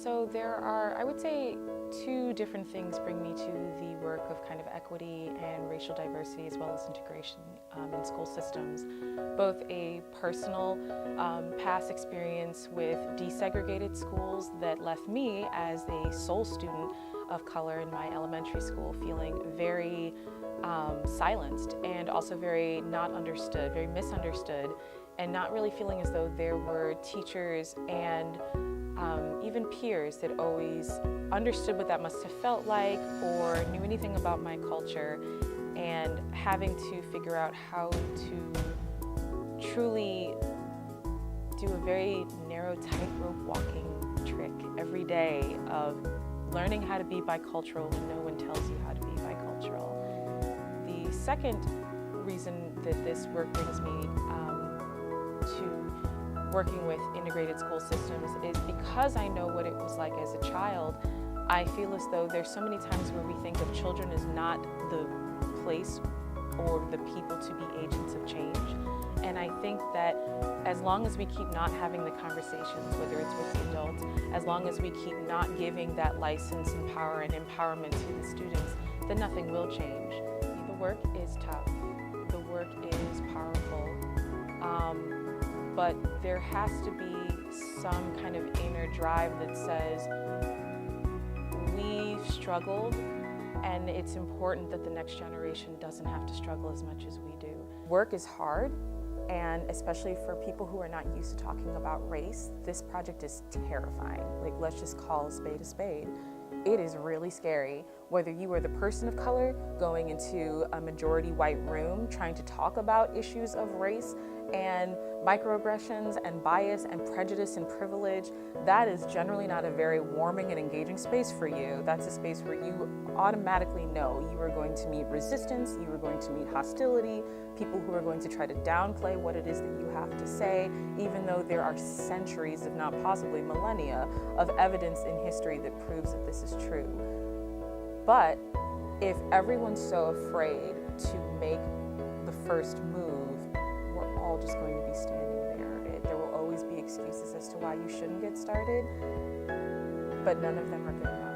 So there are, I would say, two different things bring me to the work of kind of equity and racial diversity as well as integration in school systems. Both a personal past experience with desegregated schools that left me as a sole student of color in my elementary school feeling very silenced and also very not understood, very misunderstood, and not really feeling as though there were teachers and even peers that always understood what that must have felt like or knew anything about my culture, and having to figure out how to truly do a very narrow tightrope walking trick every day of learning how to be bicultural when no one tells you how to be bicultural. The second reason that this work brings me to working with integrated school systems is because I know what it was like as a child. I feel as though there's so many times where we think of children as not the place or the people to be agents of change. And I think that as long as we keep not having the conversations, whether it's with the adults, as long as we keep not giving that license and power and empowerment to the students, then nothing will change. The work is tough. The work is powerful. But there has to be some kind of inner drive that says, we've struggled, and it's important that the next generation doesn't have to struggle as much as we do. Work is hard, and especially for people who are not used to talking about race, this project is terrifying. Like, let's just call a spade a spade. It is really scary, whether you are the person of color going into a majority white room trying to talk about issues of race and microaggressions and bias and prejudice and privilege. That is generally not a very warming and engaging space for you. That's a space where you automatically know you are going to meet resistance, you are going to meet hostility, people who are going to try to downplay what it is that you have to say, even though there are centuries, if not possibly millennia, of evidence in history that proves that this is true. But if everyone's so afraid to make the first move, we're all just going to be standing there. There will always be excuses as to why you shouldn't get started, but none of them are good enough.